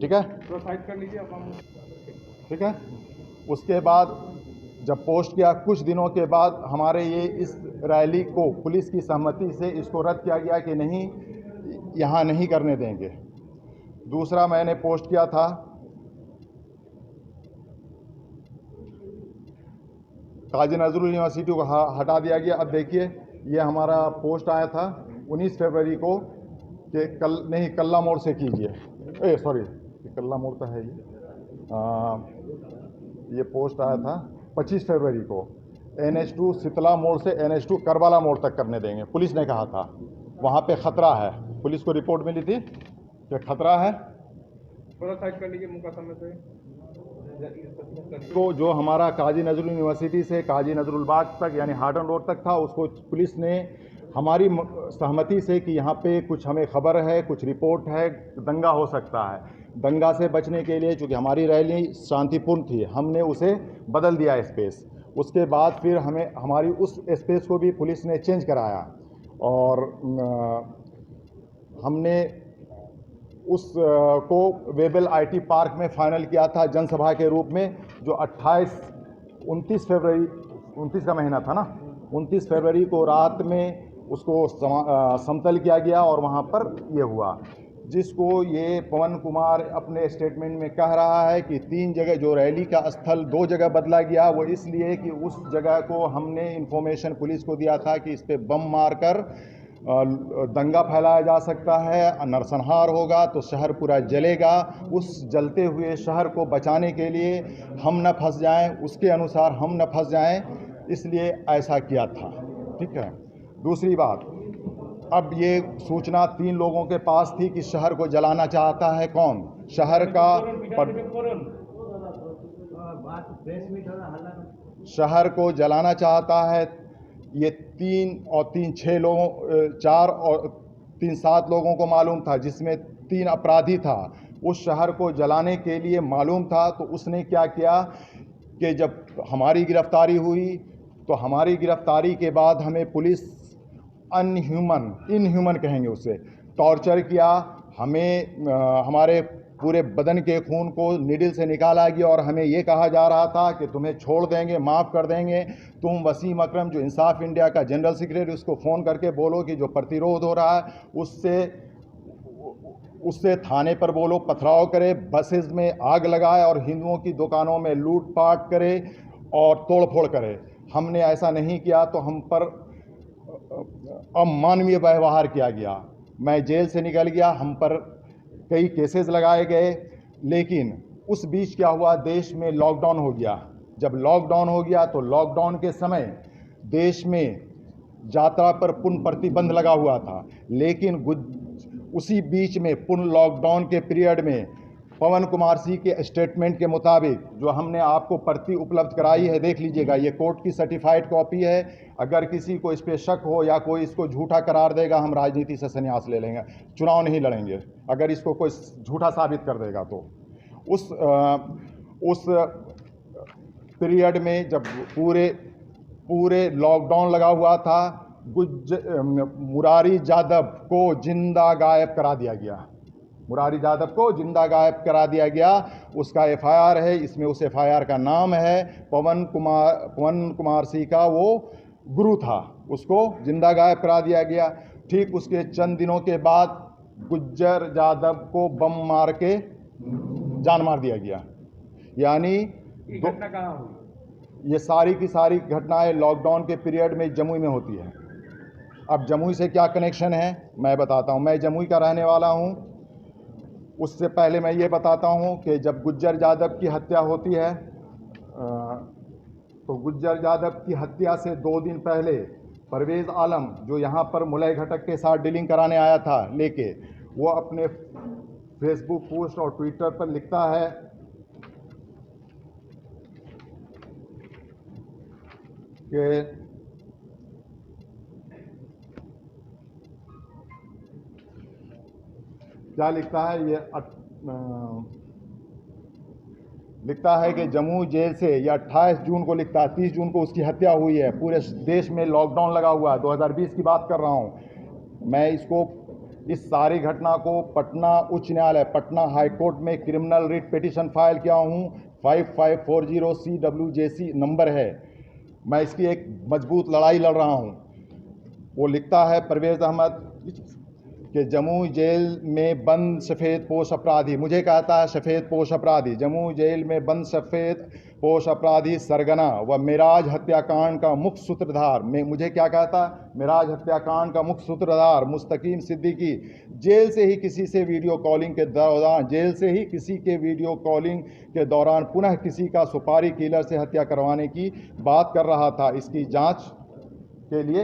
ठीक है, प्रोत्साहित कर लीजिए अब हम। ठीक है। उसके बाद जब पोस्ट किया, कुछ दिनों के बाद हमारे ये इस रैली को पुलिस की सहमति से इसको रद्द किया गया कि नहीं, यहाँ नहीं करने देंगे। दूसरा मैंने पोस्ट किया था काजी नजरुल यूनिवर्सिटी को हटा दिया गया। अब देखिए, ये हमारा पोस्ट आया था 19 फरवरी को कि कल्ला मोड़ से कीजिए, सॉरी कल्ला मोड़ तो है ये पोस्ट आया था 25 फरवरी को, NH2 शीतला मोड़ से NH2 करबाला मोड़ तक करने देंगे। पुलिस ने कहा था वहाँ पे खतरा है, पुलिस को रिपोर्ट मिली थी कि खतरा है। प्रोत्साहित कर लीजिए मुका समय से। तो जो हमारा काजी नजरुल यूनिवर्सिटी से काजी नजरुल बाग तक यानी हार्डन रोड तक था, उसको पुलिस ने हमारी सहमति से कि यहाँ पे कुछ हमें खबर है, कुछ रिपोर्ट है, दंगा हो सकता है, दंगा से बचने के लिए, चूँकि हमारी रैली शांतिपूर्ण थी, हमने उसे बदल दिया स्पेस। उसके बाद फिर हमारी उस स्पेस को भी पुलिस ने चेंज कराया और हमने उस को वेबल IT पार्क में फाइनल किया था जनसभा के रूप में, जो 29 फरवरी 29 का महीना था ना, 29 फरवरी को रात में उसको समतल किया गया और वहाँ पर ये हुआ, जिसको ये पवन कुमार अपने स्टेटमेंट में कह रहा है कि 3 जगह जो रैली का स्थल 2 जगह बदला गया, वो इसलिए कि उस जगह को हमने इन्फॉर्मेशन पुलिस को दिया था कि इस पर बम मारकर दंगा फैलाया जा सकता है, नरसंहार होगा तो शहर पूरा जलेगा। उस जलते हुए शहर को बचाने के लिए हम न फंस जाएं, उसके अनुसार हम न फंस जाएं, इसलिए ऐसा किया था। ठीक है। दूसरी बात, अब ये सूचना 3 लोगों के पास थी कि शहर को जलाना चाहता है कौन, शहर को जलाना चाहता है। ये 3 और 3 6 लोगों 4 और 3 7 लोगों को मालूम था, जिसमें 3 अपराधी था। उस शहर को जलाने के लिए मालूम था, तो उसने क्या किया कि जब हमारी गिरफ्तारी हुई तो हमारी गिरफ्तारी के बाद हमें पुलिस इनह्यूमन कहेंगे उसे, टॉर्चर किया। हमें हमारे पूरे बदन के खून को नीडल से निकाला गया और हमें ये कहा जा रहा था कि तुम्हें छोड़ देंगे, माफ़ कर देंगे। तुम वसीम अकरम जो इंसाफ इंडिया का जनरल सेक्रेटरी, उसको फ़ोन करके बोलो कि जो प्रतिरोध हो रहा है उससे थाने पर बोलो, पथराव करे, बसेस में आग लगाए और हिंदुओं की दुकानों में लूटपाट करे और तोड़फोड़ करे। हमने ऐसा नहीं किया, तो हम पर अमानवीय व्यवहार किया गया। मैं जेल से निकल गया, हम पर कई केसेस लगाए गए, लेकिन उस बीच क्या हुआ, देश में लॉकडाउन हो गया। जब लॉकडाउन हो गया तो लॉकडाउन के समय देश में यात्रा पर पूर्ण प्रतिबंध लगा हुआ था, लेकिन उसी बीच में पूर्ण लॉकडाउन के पीरियड में पवन कुमार सिंह के स्टेटमेंट के मुताबिक, जो हमने आपको प्रति उपलब्ध कराई है, देख लीजिएगा, ये कोर्ट की सर्टिफाइड कॉपी है। अगर किसी को इस पर शक हो या कोई इसको झूठा करार देगा, हम राजनीति से संन्यास ले लेंगे, चुनाव नहीं लड़ेंगे अगर इसको कोई झूठा साबित कर देगा। तो उस पीरियड में जब पूरे लॉकडाउन लगा हुआ था, मुरारी यादव को जिंदा गायब करा दिया गया। मुरारी यादव को जिंदा गायब करा दिया गया। उसका FIR है, इसमें उस FIR का नाम है पवन कुमार सिंह का वो गुरु था, उसको जिंदा गायब करा दिया गया। ठीक उसके चंद दिनों के बाद गुज्जर यादव को बम मार के जान मार दिया गया। यानी घटना कहाँ हुई? ये सारी की सारी घटनाएं लॉकडाउन के पीरियड में जमुई में होती है। अब जमुई से क्या कनेक्शन है मैं बताता हूँ। मैं जमुई का रहने वाला हूँ। उससे पहले मैं ये बताता हूँ कि जब गुज्जर यादव की हत्या होती है, तो गुज्जर यादव की हत्या से 2 दिन पहले परवेज़ आलम, जो यहाँ पर मुलय घटक के साथ डीलिंग कराने आया था लेके, वो अपने फेसबुक पोस्ट और ट्विटर पर लिखता है कि क्या लिखता है, ये लिखता है कि जम्मू जेल से, ये 28 जून को लिखता है, 30 जून को उसकी हत्या हुई है। पूरे देश में लॉकडाउन लगा हुआ है, 2020 की बात कर रहा हूँ मैं। इसको इस सारी घटना को पटना उच्च न्यायालय, पटना हाई कोर्ट में क्रिमिनल रिट पिटीशन फाइल किया हूँ। 5540 CWJC नंबर है। मैं इसकी एक मजबूत लड़ाई लड़ रहा हूँ। वो लिखता है परवेज़ अहमद कि जमुई जेल में बंद सफ़ेद पोश अपराधी, मुझे कहता है सफ़ेद पोश अपराधी, जमुई जेल में बंद सफ़ेद पोश अपराधी सरगना व मेराज हत्याकांड का मुख्य सूत्रधार, मुझे क्या कहता, मेराज हत्याकांड का मुख्य सूत्रधार मुस्तकीम सिद्दीकी जेल से ही किसी से वीडियो कॉलिंग के दौरान पुनः किसी का सुपारी किलर से हत्या करवाने की बात कर रहा था। इसकी जांच के लिए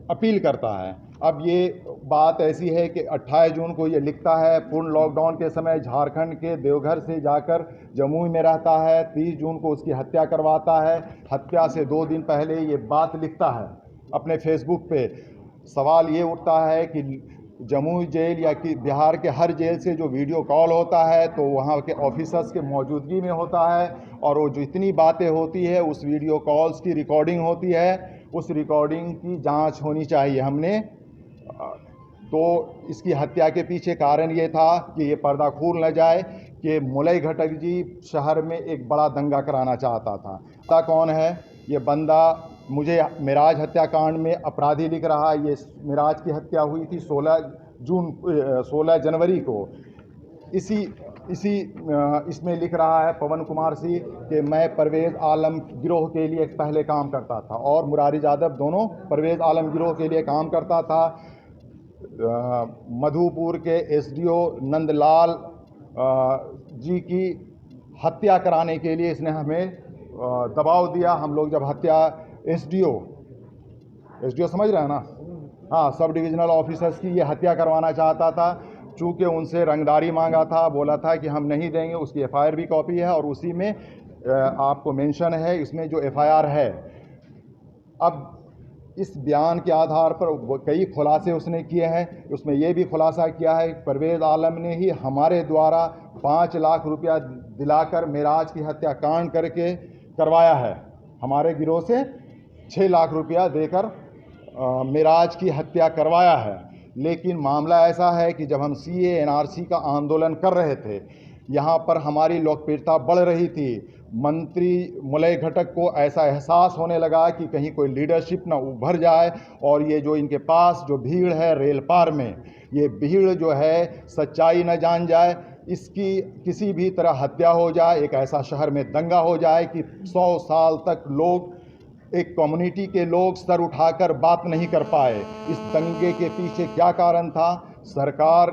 अपील करता है। अब ये बात ऐसी है कि 28 जून को ये लिखता है, पूर्ण लॉकडाउन के समय झारखंड के देवघर से जाकर जमुई में रहता है। 30 जून को उसकी हत्या करवाता है। हत्या से 2 दिन पहले ये बात लिखता है अपने फेसबुक पे। सवाल ये उठता है कि जमुई जेल या कि बिहार के हर जेल से जो वीडियो कॉल होता है तो वहाँ के ऑफिसर्स के मौजूदगी में होता है, और वो जितनी बातें होती है उस वीडियो कॉल्स की रिकॉर्डिंग होती है, उस रिकॉर्डिंग की जांच होनी चाहिए। हमने तो इसकी हत्या के पीछे कारण ये था कि ये पर्दा खुल न जाए कि मुलई घटक जी शहर में एक बड़ा दंगा कराना चाहता था। पता कौन है ये बंदा? मुझे मेराज हत्याकांड में अपराधी लिख रहा है। ये मेराज की हत्या हुई थी 16 जनवरी को। इसमें लिख रहा है पवन कुमार सिंह कि मैं परवेज़ आलम गिरोह के लिए पहले काम करता था, और मुरारी यादव दोनों परवेज़ आलम गिरोह के लिए काम करता था। मधुपुर के एसडीओ नंदलाल जी की हत्या कराने के लिए इसने हमें दबाव दिया। हम लोग जब हत्या एसडीओ समझ रहे हैं ना, हाँ, सब डिविजनल ऑफिसर्स की ये हत्या करवाना चाहता था। चूँकि उनसे रंगदारी मांगा था, बोला था कि हम नहीं देंगे। उसकी एफआईआर भी कॉपी है और उसी में आपको मेंशन है इसमें जो एफआईआर है। अब इस बयान के आधार पर कई खुलासे उसने किए हैं। उसमें यह भी खुलासा किया है कि परवेज़ आलम ने ही हमारे द्वारा 5 लाख रुपया दिलाकर मेराज की हत्या कांड करवाया है। हमारे गिरोह से 6 लाख रुपया देकर मेराज की हत्या करवाया है। लेकिन मामला ऐसा है कि जब हम CA NRC का आंदोलन कर रहे थे, यहाँ पर हमारी लोकप्रियता बढ़ रही थी। मंत्री मुलई घटक को ऐसा एहसास होने लगा कि कहीं कोई लीडरशिप ना उभर जाए, और ये जो इनके पास जो भीड़ है रेल पार में, ये भीड़ जो है सच्चाई न जान जाए, इसकी किसी भी तरह हत्या हो जाए, एक ऐसा शहर में दंगा हो जाए कि 100 साल तक लोग, एक कम्युनिटी के लोग सर उठाकर बात नहीं कर पाए। इस दंगे के पीछे क्या कारण था? सरकार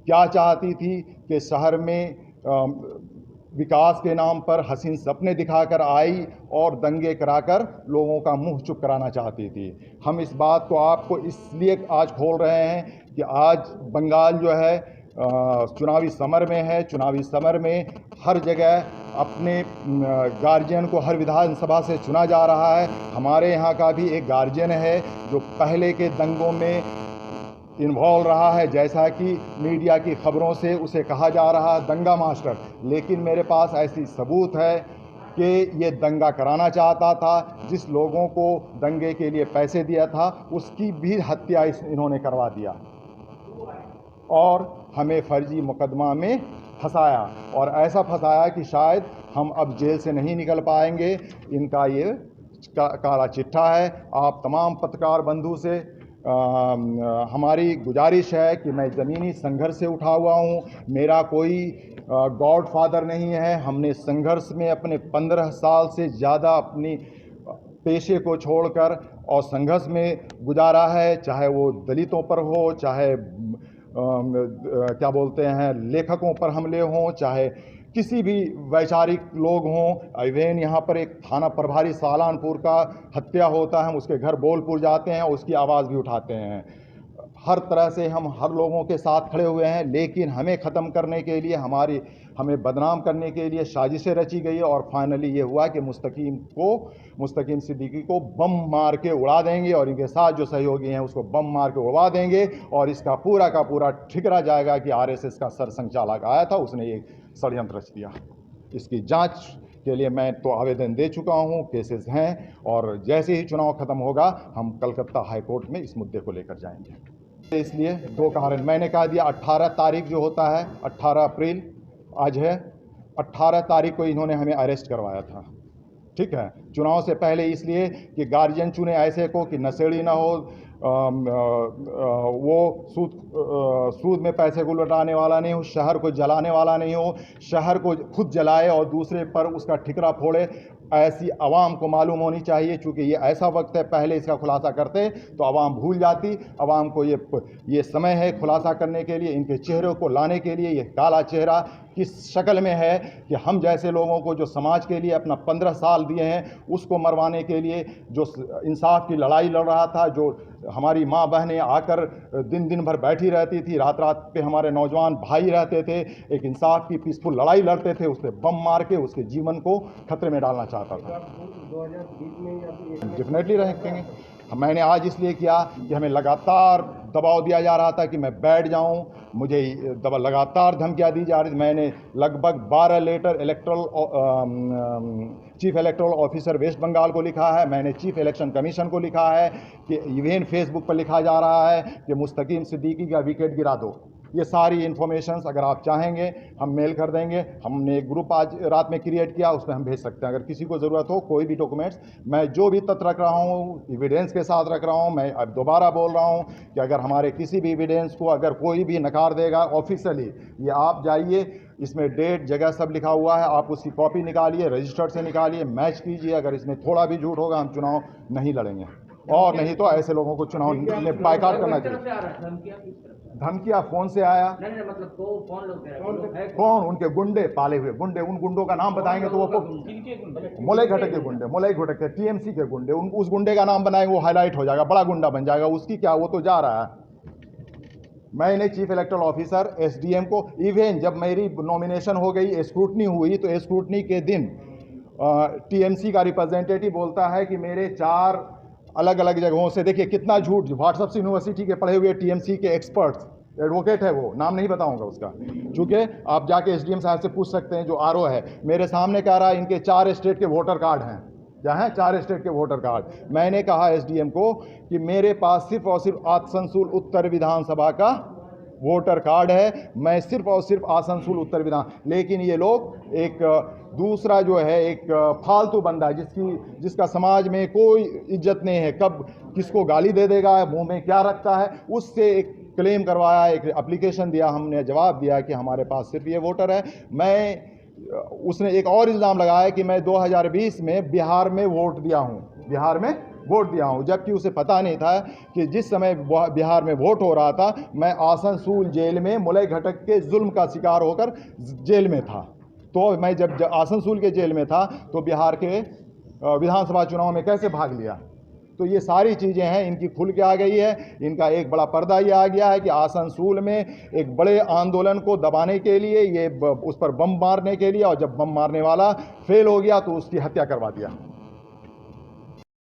क्या चाहती थी कि शहर में विकास के नाम पर हसीन सपने दिखाकर आई और दंगे कराकर लोगों का मुंह चुप कराना चाहती थी। हम इस बात को आपको इसलिए आज खोल रहे हैं कि आज बंगाल जो है चुनावी समर में है। चुनावी समर में हर जगह अपने गार्जियन को हर विधानसभा से चुना जा रहा है। हमारे यहाँ का भी एक गार्जियन है जो पहले के दंगों में इन्वॉल्व रहा है, जैसा कि मीडिया की खबरों से उसे कहा जा रहा है दंगा मास्टर। लेकिन मेरे पास ऐसी सबूत है कि ये दंगा कराना चाहता था। जिस लोगों को दंगे के लिए पैसे दिया था उसकी भी हत्या इन्होंने करवा दिया और हमें फर्जी मुकदमा में फंसाया, और ऐसा फंसाया कि शायद हम अब जेल से नहीं निकल पाएंगे। इनका ये काला चिट्ठा है। आप तमाम पत्रकार बंधु से हमारी गुजारिश है कि मैं ज़मीनी संघर्ष से उठा हुआ हूँ। मेरा कोई गॉडफादर नहीं है। हमने संघर्ष में अपने 15 साल से ज़्यादा अपनी पेशे को छोड़कर और संघर्ष में गुजारा है, चाहे वो दलितों पर हो, चाहे क्या बोलते हैं लेखकों पर हमले हों, चाहे किसी भी वैचारिक लोग हों। इवेन यहाँ पर एक थाना प्रभारी सालानपुर का हत्या होता है, हम उसके घर बोलपुर जाते हैं, उसकी आवाज़ भी उठाते हैं। हर तरह से हम हर लोगों के साथ खड़े हुए हैं, लेकिन हमें ख़त्म करने के लिए, हमें बदनाम करने के लिए साजिशें रची गई, और फाइनली ये हुआ कि मुस्तकीम सिद्दीकी को बम मार के उड़ा देंगे, और इनके साथ जो सहयोगी हैं उसको बम मार के उड़वा देंगे, और इसका पूरा का पूरा ठिकरा जाएगा कि RSS का सरसंघचालक आया था, उसने ये षड्यंत्र रच दिया। इसकी जांच के लिए मैं तो आवेदन दे चुका हूं, केसेस हैं, और जैसे ही चुनाव खत्म होगा हम कलकत्ता हाई कोर्ट में इस मुद्दे को लेकर जाएंगे। इसलिए दो कारण मैंने कहा दिया। 18 तारीख जो होता है, 18 अप्रैल आज है, 18 तारीख को इन्होंने हमें अरेस्ट करवाया था। ठीक है, चुनाव से पहले इसलिए कि गार्जियन चुने ऐसे को कि नशेड़ी ना हो, वो सूद में पैसे को लुटाने वाला नहीं हो, शहर को जलाने वाला नहीं हो, शहर को खुद जलाए और दूसरे पर उसका ठिकरा फोड़े। ऐसी आवाम को मालूम होनी चाहिए, चूँकि ये ऐसा वक्त है, पहले इसका खुलासा करते तो आवाम भूल जाती। आवाम को ये समय है खुलासा करने के लिए, इनके चेहरों को लाने के लिए। ये काला चेहरा किस शक्ल में है कि हम जैसे लोगों को जो समाज के लिए अपना 15 साल दिए हैं, उसको मरवाने के लिए, जो इंसाफ की लड़ाई लड़ रहा था, जो हमारी माँ बहनें आकर दिन भर बैठी रहती थी, रात रात पे हमारे नौजवान भाई रहते थे, एक इंसाफ की पीसफुल लड़ाई लड़ते थे, उस पर बम मार के उसके जीवन को खतरे में डालना चाहता था। 2020 में डेफिनेटली रहेंगे। मैंने आज इसलिए किया कि हमें लगातार दबाव दिया जा रहा था कि मैं बैठ जाऊं, मुझे लगातार धमकियां दी जा रही थी। मैंने लगभग 12 letter chief electoral officer West Bengal को लिखा है, मैंने चीफ इलेक्शन कमीशन को लिखा है, कि इवन फेसबुक पर लिखा जा रहा है कि मुस्तकीम सिद्दीकी का विकेट गिरा दो। ये सारी इन्फॉर्मेशंस अगर आप चाहेंगे हम मेल कर देंगे। हमने एक ग्रुप आज रात में क्रिएट किया, उसमें हम भेज सकते हैं। अगर किसी को ज़रूरत हो कोई भी डॉक्यूमेंट्स, मैं जो भी तथ्य रख रहा हूँ एविडेंस के साथ रख रहा हूँ। मैं अब दोबारा बोल रहा हूँ कि अगर हमारे किसी भी एविडेंस को अगर कोई भी नकार देगा ऑफिशियली, ये आप जाइए, इसमें डेट जगह सब लिखा हुआ है, आप उसकी कॉपी निकालिए, रजिस्टर्ड से निकालिए, मैच कीजिए। अगर इसमें थोड़ा भी झूठ होगा हम चुनाव नहीं लड़ेंगे, और नहीं तो ऐसे लोगों को चुनाव में बायकॉट करना चाहिए। धमकियां फोन से आया, नहीं मतलब तो कौन लोग दे रहे हैं? कौन? उनके गुंडे, पाले हुए गुंडे। उन गुंडों का नाम बताएंगे तो वो मुलई घटक के गुंडे, मुलई घटक के टीएमसी के गुंडे। उस गुंडे का नाम बनाएंगे, वो हाईलाइट हो जाएगा, बड़ा गुंडा बन जाएगा। उसकी क्या, वो तो जा रहा है। मैंने चीफ इलेक्टोरल ऑफिसर एसडीएम को, इवन जब मेरी नॉमिनेशन हो गई, स्क्रूटनी हुई, तो स्क्रूटनी के दिन टीएमसी का रिप्रेजेंटेटिव बोलता है कि मेरे 4 अलग अलग जगहों से, देखिए कितना झूठ, व्हाट्सएप से यूनिवर्सिटी के पढ़े हुए टीएमसी के एक्सपर्ट्स, एडवोकेट है वो, नाम नहीं बताऊंगा उसका, चूँकि आप जाके एसडीएम साहब से पूछ सकते हैं, जो आरओ है, मेरे सामने कह रहा है इनके 4 स्टेट के वोटर कार्ड हैं। क्या है? 4 स्टेट के वोटर कार्ड। मैंने कहा एसडीएम को कि मेरे पास सिर्फ और सिर्फ आसनसोल उत्तर विधानसभा का वोटर कार्ड है, मैं सिर्फ और सिर्फ आसनसोल उत्तर विधान। लेकिन ये लोग एक दूसरा जो है, एक फालतू बंदा जिसका समाज में कोई इज्जत नहीं है, कब किसको गाली दे देगा, मुंह में क्या रखता है, उससे एक क्लेम करवाया, एक एप्लीकेशन दिया। हमने जवाब दिया कि हमारे पास सिर्फ ये वोटर है। उसने एक और इल्ज़ाम लगाया कि मैं 2020 में बिहार में वोट दिया हूं, जबकि उसे पता नहीं था कि जिस समय बिहार में वोट हो रहा था, मैं आसनसोल जेल में मुलई घटक के जुल्म का शिकार होकर जेल में था। तो मैं जब आसनसोल के जेल में था तो बिहार के विधानसभा चुनाव में कैसे भाग लिया? तो ये सारी चीज़ें हैं, इनकी खुल के आ गई है। इनका एक बड़ा पर्दा ये आ गया है कि आसनसोल में एक बड़े आंदोलन को दबाने के लिए, ये उस पर बम मारने के लिए, और जब बम मारने वाला फेल हो गया तो उसकी हत्या करवा दिया।